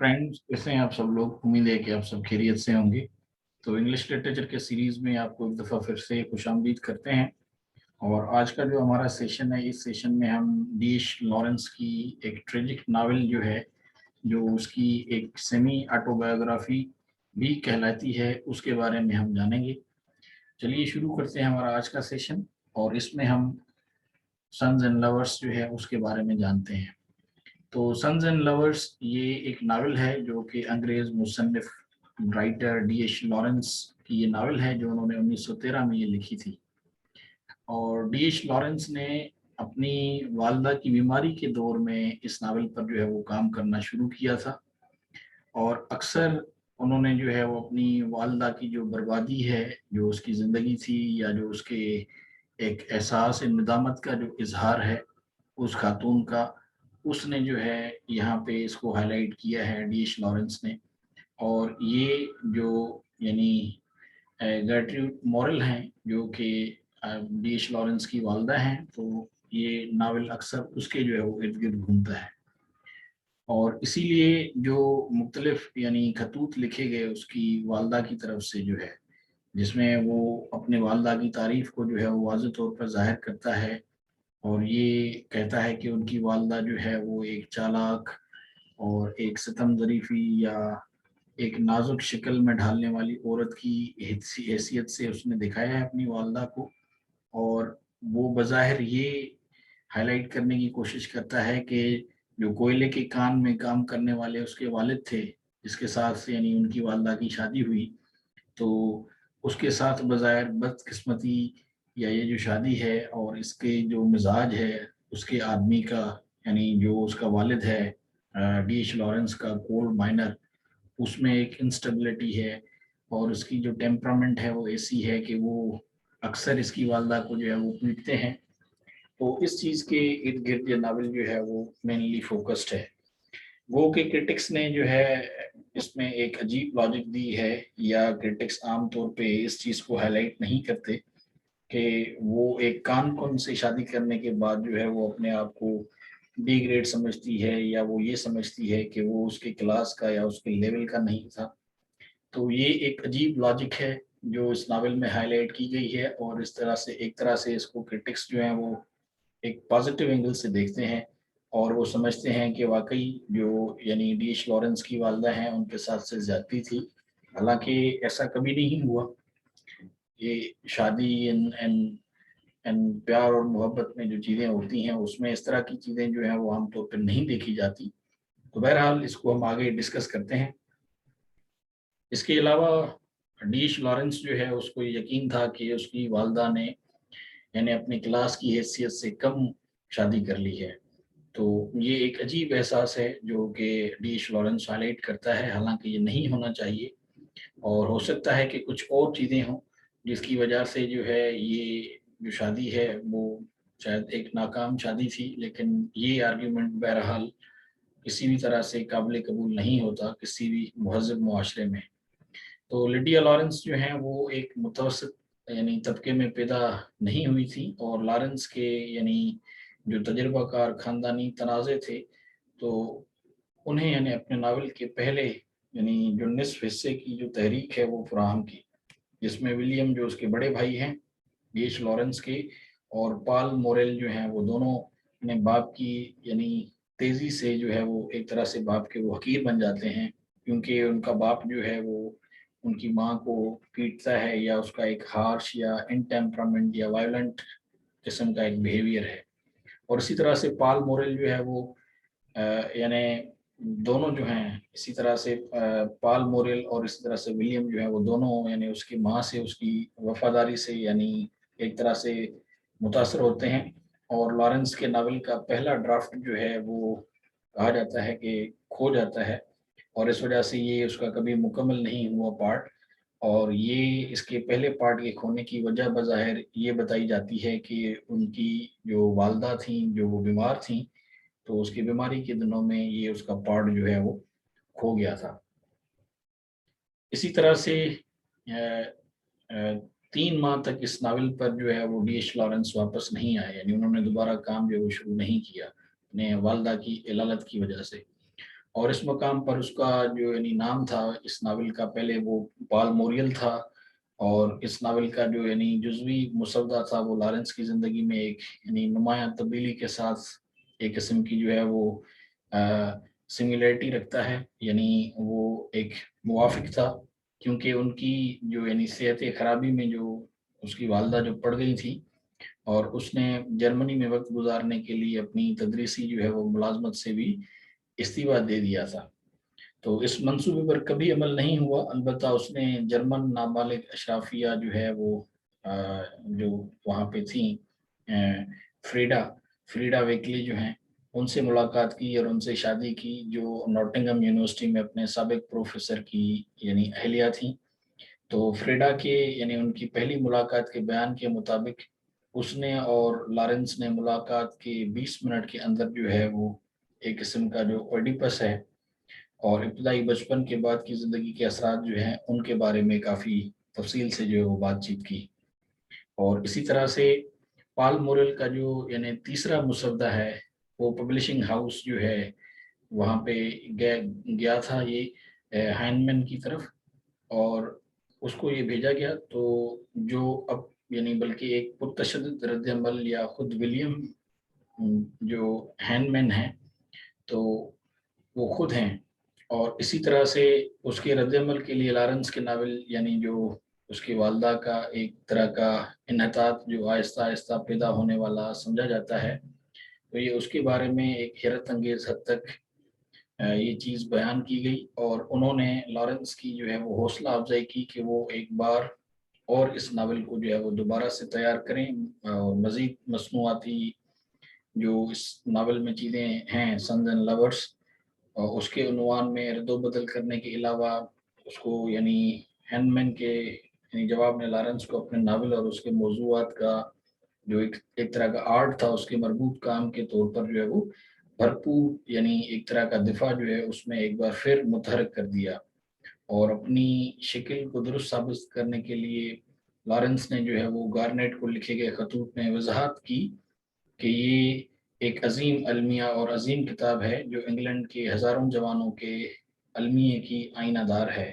Friends, कैसे हैं आप सब लोग। उम्मीद है कि आप सब खैरियत से होंगे। तो इंग्लिश लिटरेचर के सीरीज में आपको एक दफ़ा फिर से खुशामदीद करते हैं। और आज का जो हमारा सेशन है, इस सेशन में हम डी.एच. लॉरेंस की एक ट्रेजिक नावल जो है, जो उसकी एक सेमी ऑटोबायोग्राफी भी कहलाती है, उसके बारे में हम जानेंगे। चलिए शुरू करते हैं हमारा आज का सेशन। और इसमें हम सन्स एंड लवर्स जो है उसके बारे में जानते हैं। तो सन्स एंड लवर्स ये एक नावल है जो कि अंग्रेज मुसन्निफ राइटर डी.एच. लॉरेंस की ये नावल है, जो उन्होंने 1913 में ये लिखी थी। और डी.एच. लॉरेंस ने अपनी वालदा की बीमारी के दौर में इस नावल पर जो है वो काम करना शुरू किया था। और अक्सर उन्होंने जो है वो अपनी वालदा की जो बर्बादी है, जो उसकी ज़िंदगी थी, या जो उसके एक एहसास निदामत का जो इजहार है उस खातून का, उसने जो है यहाँ पे इसको हाईलाइट किया है डी.एच. लॉरेंस ने। और ये जो यानी गर्ट्रूड मॉरल हैं, जो कि डी.एच. लॉरेंस की वालदा हैं, तो ये नावल अक्सर उसके जो है वो इर्द गिर्द घूमता है। और इसीलिए जो मुख्तलिफ यानी खतूत लिखे गए उसकी वालदा की तरफ से जो है, जिसमें वो अपने वालदा की तारीफ को जो है वो वाज़ेह तौर पर ज़ाहिर करता है। और ये कहता है कि उनकी वालदा जो है वो एक चालाक और एक सितम ज़रीफ़ी या एक नाजुक शक्ल में ढालने वाली औरत की हैसियत से उसने दिखाया है अपनी वालदा को। और वो बज़ाहिर ये हाईलाइट करने की कोशिश करता है कि जो कोयले के कान में काम करने वाले उसके वालिद थे, जिसके साथ से यानी उनकी वालदा की शादी हुई, तो उसके साथ बज़ाहिर बदकिस्मती या ये जो शादी है और इसके जो मिजाज है उसके आदमी का, यानी जो उसका वालिद है डी.एच. लॉरेंस का कोल माइनर, उसमें एक इंस्टेबिलिटी है। और उसकी जो टेम्परामेंट है वो ऐसी है कि वो अक्सर इसकी वालदा को जो है वो पीटते हैं। तो इस चीज़ के इर्द गिर्द ये नावल जो है वो मेनली फोकस्ड है। वो के क्रिटिक्स ने जो है इसमें एक अजीब लॉजिक दी है, या क्रिटिक्स आमतौर पे इस चीज़ को हाईलाइट नहीं करते कि वो एक कान कौन से शादी करने के बाद जो है वो अपने आप को डी ग्रेड समझती है, या वो ये समझती है कि वो उसके क्लास का या उसके लेवल का नहीं था। तो ये एक अजीब लॉजिक है जो इस नावल में हाईलाइट की गई है। और इस तरह से एक तरह से इसको क्रिटिक्स जो हैं वो एक पॉजिटिव एंगल से देखते हैं, और वो समझते हैं कि वाकई जो यानी डी.एच. लॉरेंस की वालदा हैं उनके साथ से ज्यादती थी। हालांकि ऐसा कभी नहीं हुआ। ये शादी एंड एंड प्यार और मोहब्बत में जो चीज़ें होती हैं उसमें इस तरह की चीज़ें जो हैं वो आमतौर पर नहीं देखी जाती। तो बहरहाल इसको हम आगे डिस्कस करते हैं। इसके अलावा डी.एच. लॉरेंस जो है उसको यकीन था कि उसकी वालदा ने यानी अपनी क्लास की हैसियत से कम शादी कर ली है। तो ये एक अजीब एहसास है जो कि डी.एच. लॉरेंस हाईलाइट करता है, हालांकि ये नहीं होना चाहिए। और हो सकता है कि कुछ और चीज़ें हों जिसकी वजह से जो है ये जो शादी है वो शायद एक नाकाम शादी थी। लेकिन ये आर्ग्यूमेंट बहरहाल किसी भी तरह से काबिल कबूल नहीं होता किसी भी महज़ब मुआशरे में। तो लिडिया लॉरेंस जो हैं वो एक मुतवसत यानी तबके में पैदा नहीं हुई थी। और लॉरेंस के यानी जो तजर्बाकार ख़ानदानी तनाज़े थे, तो उन्हें यानी अपने नावल के पहले यानी जो निसफ हिस्से की जो तहरीक है वो फराहम की, जिसमें विलियम जो उसके बड़े भाई हैं डी.एच. लॉरेंस के, और पॉल मोरेल जो हैं वो दोनों अपने बाप की यानी तेज़ी से जो है वो एक तरह से बाप के वो हकीर बन जाते हैं, क्योंकि उनका बाप जो है वो उनकी माँ को पीटता है, या उसका एक हार्श या इनटेम्परामेंट या वायलेंट किस्म का एक बिहेवियर है। और इसी तरह से पॉल मोरेल जो है वो यानी दोनों जो हैं इसी तरह से पॉल मोरेल और इसी तरह से विलियम जो है वो दोनों यानी उसकी माँ से उसकी वफादारी से यानी एक तरह से मुतासर होते हैं। और लॉरेंस के नावल का पहला ड्राफ्ट जो है वो कहा जाता है कि खो जाता है, और इस वजह से ये उसका कभी मुकम्मल नहीं हुआ पार्ट। और ये इसके पहले पार्ट के खोने की वजह बज़ाहिर ये बताई जाती है कि उनकी जो वालदा थीं जो वो बीमार थीं, तो उसकी बीमारी के दिनों में ये उसका पार्ट जो है वो खो गया था। इसी तरह से अ, अ, 3 माह तक इस नावल पर जो है वो डी.एच. लॉरेंस वापस नहीं आए, यानी उन्होंने दोबारा काम जो है वो शुरू नहीं किया अपने वालदा की इलालत की वजह से। اور اس مقام پر اس کا جو یعنی نام تھا اس ناول کا، پہلے وہ پال موریل تھا، اور اس ناول کا جو یعنی جزوی مسودہ تھا وہ لارنس کی زندگی میں ایک یعنی نمایاں تبدیلی کے ساتھ ایک قسم کی جو ہے وہ سملیرٹی رکھتا ہے، یعنی وہ ایک موافق تھا، کیونکہ ان کی جو یعنی صحت خرابی میں جو اس کی والدہ جو پڑ گئی تھی، اور اس نے جرمنی میں وقت گزارنے کے لیے اپنی تدریسی جو ہے وہ ملازمت سے بھی استعفیٰ دے دیا تھا۔ تو اس منصوبے پر کبھی عمل نہیں ہوا، البتہ اس نے جرمن نابالغ اشرافیہ جو ہے وہ جو وہاں پہ تھیں، فریڈا ویکلی جو ہیں، ان سے ملاقات کی اور ان سے شادی کی، جو نوٹنگم یونیورسٹی میں اپنے سابق پروفیسر کی یعنی اہلیہ تھیں۔ تو فریڈا کے یعنی ان کی پہلی ملاقات کے بیان کے مطابق اس نے اور لارنس نے ملاقات کے 20 منٹ کے اندر جو ہے وہ ایک قسم کا جو اوڈیپس ہے اور ابتدائی بچپن کے بعد کی زندگی کے اثرات جو ہیں ان کے بارے میں کافی تفصیل سے جو ہے وہ بات چیت کی۔ اور اسی طرح سے پال مورل کا جو یعنی تیسرا مسودہ ہے وہ پبلشنگ ہاؤس جو ہے وہاں پہ گیا تھا یہ ہائنمن کی طرف، اور اس کو یہ بھیجا گیا، تو جو اب یعنی بلکہ ایک پرتشدد رد عمل یا خود ولیم جو ہینمین ہیں تو وہ خود ہیں، اور اسی طرح سے اس کے رد عمل کے لیے لارنس کے ناول یعنی جو اس کی والدہ کا ایک طرح کا انحطاط جو آہستہ آہستہ پیدا ہونے والا سمجھا جاتا ہے، تو یہ اس کے بارے میں ایک حیرت انگیز حد تک یہ چیز بیان کی گئی، اور انہوں نے لارنس کی جو ہے وہ حوصلہ افزائی کی کہ وہ ایک بار اور اس ناول کو جو ہے وہ دوبارہ سے تیار کریں، اور مزید مصنوعاتی جو اس ناول میں چیزیں ہیں سنز اینڈ لورس، اور اس کے عنوان میں رد و بدل کرنے کے علاوہ اس کو یعنی ہینمین کے یعنی جواب نے لارنس کو اپنے ناول اور اس کے موضوعات کا جو ایک طرح کا آرٹ تھا اس کے مربوط کام کے طور پر جو ہے وہ بھرپور یعنی ایک طرح کا دفاع جو ہے اس میں ایک بار پھر متحرک کر دیا، اور اپنی شکل کو درست ثابت کرنے کے لیے لارنس نے جو ہے وہ گارنیٹ کو لکھے گئے خطوط میں وضاحت کی کہ یہ ایک عظیم المیہ اور عظیم کتاب ہے جو انگلینڈ کے ہزاروں جوانوں کے المیہ کی آئینہ دار ہے،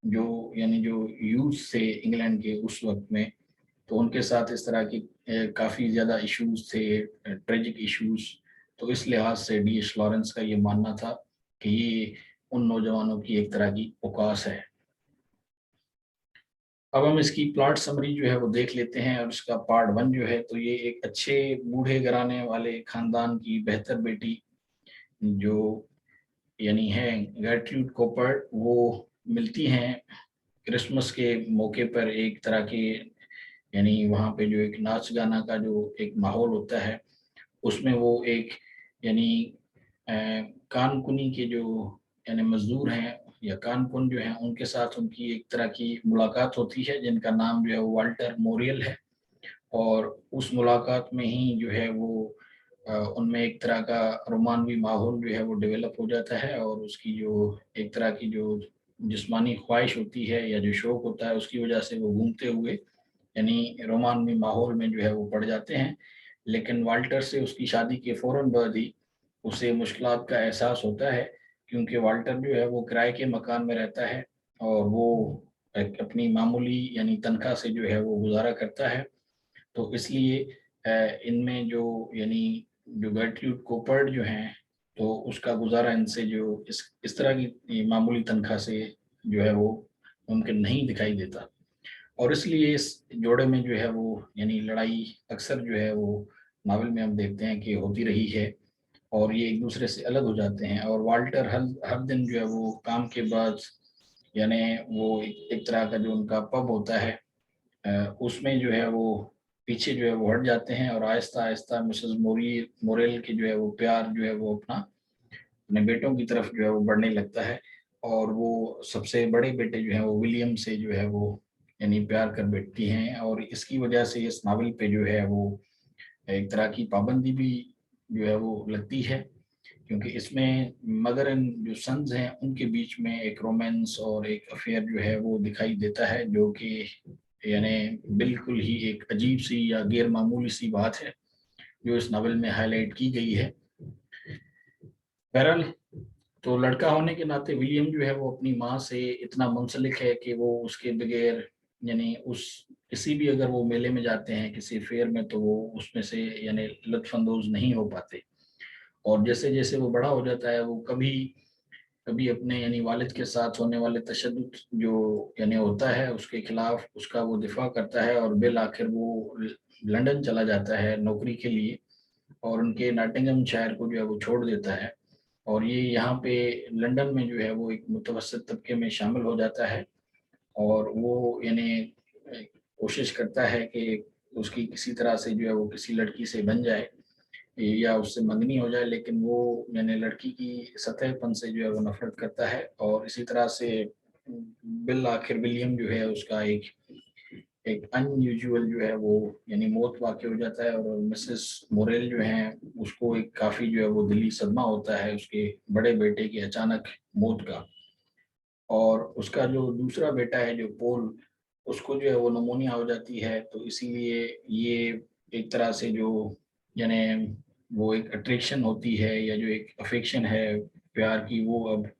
جو یعنی جو یوتھ سے انگلینڈ کے اس وقت میں، تو ان کے ساتھ اس طرح کی کافی زیادہ ایشوز تھے، ٹریجک ایشوز، تو اس لحاظ سے ڈی ایچ لارنس کا یہ ماننا تھا کہ یہ ان نوجوانوں کی ایک طرح کی اوقاس ہے۔ اب ہم اس کی پلاٹ سمری جو ہے وہ دیکھ لیتے ہیں، اور اس کا پارٹ 1 جو ہے تو یہ ایک اچھے بوڑھے گھرانے والے خاندان کی بہتر بیٹی جو یعنی ہے گرٹروڈ کوپر، وہ ملتی ہیں کرسمس کے موقع پر، ایک طرح کے یعنی وہاں پہ جو ایک ناچ گانا کا جو ایک ماحول ہوتا ہے اس میں وہ ایک یعنی کان کنی کے جو یعنی مزدور ہیں یا کان کن جو ہیں ان کے ساتھ ان کی ایک طرح کی ملاقات ہوتی ہے جن کا نام جو ہے والٹر موریل ہے، اور اس ملاقات میں ہی جو ہے وہ ان میں ایک طرح کا رومانوی ماحول جو ہے وہ ڈیولپ ہو جاتا ہے، اور اس کی جو ایک طرح کی جو جسمانی خواہش ہوتی ہے یا جو شوق ہوتا ہے اس کی وجہ سے وہ گھومتے ہوئے یعنی رومانوی ماحول میں جو ہے وہ پڑ جاتے ہیں، لیکن والٹر سے اس کی شادی کے فوراً بعد ہی اسے مشکلات کا احساس ہوتا ہے، کیونکہ والٹر جو ہے وہ کرائے کے مکان میں رہتا ہے اور وہ اپنی معمولی یعنی تنخواہ سے جو ہے وہ گزارا کرتا ہے، تو اس لیے ان میں جو یعنی جو گرٹروڈ کوپرڈ جو ہیں تو اس کا گزارا ان سے جو اس طرح کی معمولی تنخواہ سے جو ہے وہ ممکن نہیں دکھائی دیتا، اور اس لیے اس جوڑے میں جو ہے وہ یعنی لڑائی اکثر جو ہے وہ ناول میں ہم دیکھتے ہیں کہ ہوتی رہی ہے، اور یہ ایک دوسرے سے الگ ہو جاتے ہیں، اور والٹر ہر دن جو ہے وہ کام کے بعد یعنی وہ ایک طرح کا جو ان کا پب ہوتا ہے اس میں جو ہے وہ پیچھے جو ہے وہ ہٹ جاتے ہیں، اور آہستہ آہستہ مسز موریل کے جو ہے وہ پیار جو ہے وہ اپنے بیٹوں کی طرف جو ہے وہ بڑھنے لگتا ہے، اور وہ سب سے بڑے بیٹے جو ہیں وہ ولیم سے جو ہے وہ یعنی پیار کر بیٹھتی ہیں، اور اس کی وجہ سے اس ناول پہ جو ہے وہ ایک طرح کی پابندی بھی جو ہے وہ لگتی ہے، کیونکہ اس میں مدر اینڈ جو سنز ہیں ان کے بیچ میں ایک رومانس اور ایک افیئر جو ہے وہ دکھائی دیتا ہے، جو کہ یعنی بالکل ہی ایک عجیب سی یا غیر معمولی سی بات ہے جو اس ناول میں ہائی لائٹ کی گئی ہے۔ بہرحال तो लड़का होने के नाते विलियम जो है वो अपनी माँ से इतना मुंसलिक है कि वो उसके बगैर, यानी उस किसी भी अगर वो मेले में जाते हैं किसी फेयर में, तो वो उसमें से यानी लुत्फानंदोज नहीं हो पाते। और जैसे जैसे वो बड़ा हो जाता है, वो कभी कभी अपने यानी वालिद के साथ होने वाले तशद्दुद जो यानी होता है उसके खिलाफ उसका वो दिफा करता है, और बिल आखिर वो लंदन चला जाता है नौकरी के लिए, और उनके नॉटिंघम शहर को जो है वो छोड़ देता है। और ये यहाँ पे लंदन में जो है वो एक मुतवसत तबके में शामिल हो जाता है, और वो यानी कोशिश करता है कि उसकी किसी तरह से जो है वो किसी लड़की से बन जाए या उससे मंगनी हो जाए, लेकिन वो यानी लड़की की सतहपन से जो है वो नफरत करता है। और इसी तरह से बिल आखिर विलियम जो है उसका एक एक अनयूजुअल जो है वो यानी मौत वाक़ हो जाता है, और मिसेस मोरेल जो है उसको एक काफ़ी जो है वो दिली सदमा होता है उसके बड़े बेटे की अचानक मौत का। और उसका जो दूसरा बेटा है जो पोल, उसको जो है वो निमोनिया हो जाती है, तो इसीलिए ये एक तरह से जो यानी वो एक अट्रैक्शन होती है या जो एक अफेक्शन है प्यार की, वो अब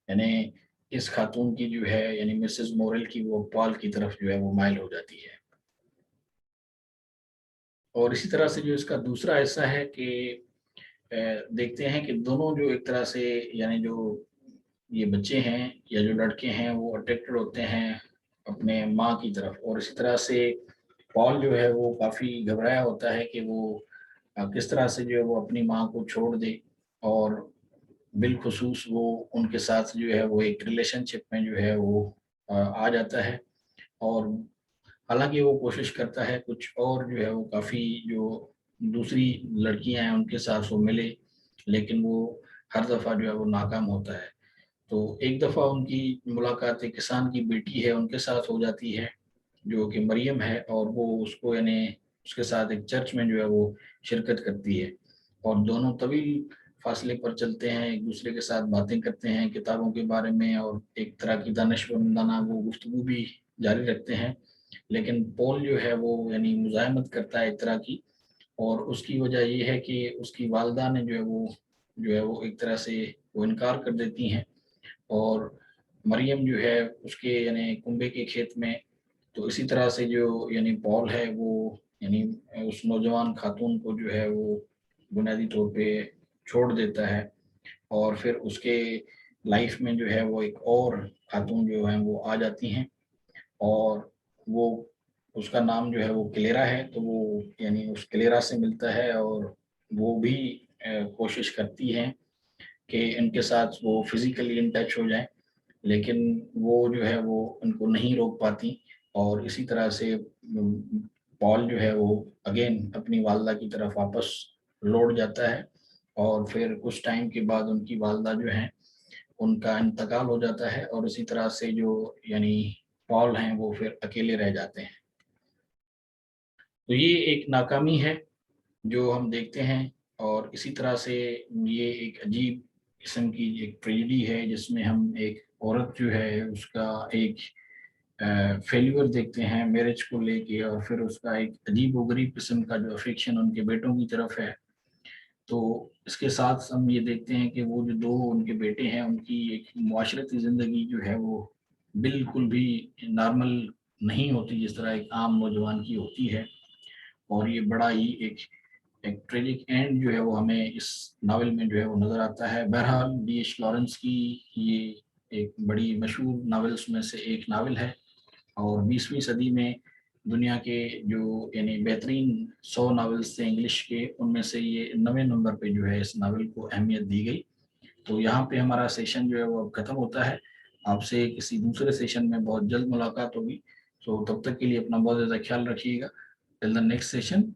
यानी इस खातून की जो है यानी मिसेस मोरेल की, वो पॉल की तरफ जो है वो माइल हो जाती है। और इसी तरह से जो इसका दूसरा हिस्सा है कि देखते हैं कि दोनों जो एक तरह से यानी जो ये बच्चे हैं या जो लड़के हैं वो अट्रैक्टेड होते हैं अपने माँ की तरफ, और इसी तरह से पॉल जो है वो काफ़ी घबराया होता है कि वो किस तरह से जो है वो अपनी माँ को छोड़ दे, और बिलखुसूस वो उनके साथ जो है वो एक रिलेशनशिप में जो है वो आ जाता है। और हालांकि वो कोशिश करता है कुछ और जो है वो काफ़ी जो दूसरी लड़कियां हैं उनके साथ वो मिले, लेकिन वो हर दफ़ा जो है वो नाकाम होता है। तो एक दफ़ा उनकी मुलाकात एक किसान की बेटी है उनके साथ हो जाती है जो कि मरियम है, और वो उसको यानी उसके साथ एक चर्च में जो है वो शिरकत करती है, और दोनों तवील फासले पर चलते हैं, एक दूसरे के साथ बातें करते हैं किताबों के बारे में, और एक तरह की दानिशमंदाना वो गुफ्तगू भी जारी रखते हैं। लेकिन पॉल जो है वो यानी मुज़ाहमत करता है एक तरह की, और उसकी वजह ये है कि उसकी वालदा ने जो है वो एक तरह से वो इनकार कर देती हैं, और मरियम जो है उसके यानी कुंबे के खेत में। तो इसी तरह से जो यानी पॉल है वो यानी उस नौजवान खातून को जो है वो बुनियादी तौर पे छोड़ देता है, और फिर उसके लाइफ में जो है वो एक और खातून जो है वो आ जाती हैं, और वो उसका नाम जो है वो क्लेरा है, तो वो यानी उस क्लेरा से मिलता है, और वो भी कोशिश करती हैं कि इनके साथ वो फिजिकली इन टच हो जाए, लेकिन वो जो है वो उनको नहीं रोक पाती। और इसी तरह से पॉल जो है वो अगेन अपनी वालदा की तरफ वापस लौट जाता है, और फिर कुछ टाइम के बाद उनकी वालदा जो है उनका इंतकाल हो जाता है, और इसी तरह से जो यानी पॉल हैं वो फिर अकेले रह जाते हैं। तो ये एक नाकामी है जो हम देखते हैं, और इसी तरह से ये एक अजीब किस्म की एक ट्रेजेडी है जिसमें हम एक औरत जो है उसका एक फेल्यूर देखते हैं मैरिज को लेके, और फिर उसका एक अजीब-ओ-गरीब किस्म का जो अफेक्शन उनके बेटों की तरफ है। तो इसके साथ हम ये देखते हैं कि वो जो 2 उनके बेटे हैं उनकी एक मुआशरती ज़िंदगी जो है वो बिल्कुल भी नॉर्मल नहीं होती जिस तरह एक आम नौजवान की होती है, और ये बड़ा ही एक ट्रेजिक एंड जो है वो हमें इस नावल में जो है वो नज़र आता है। बहरहाल डी.एच. लॉरेंस की ये एक बड़ी मशहूर नावल्स में से एक नावल है, और 20वीं सदी में दुनिया के जो यानी बेहतरीन 100 नावल्स थे इंग्लिश के, उनमें से ये 9वें नंबर पे जो है इस नावल को अहमियत दी गई। तो यहाँ पे हमारा सेशन जो है वो अब खत्म होता है। आपसे किसी दूसरे सेशन में बहुत जल्द मुलाकात होगी। तो तब तक के लिए अपना बहुत ज़्यादा ख्याल रखिएगा। Till the next session.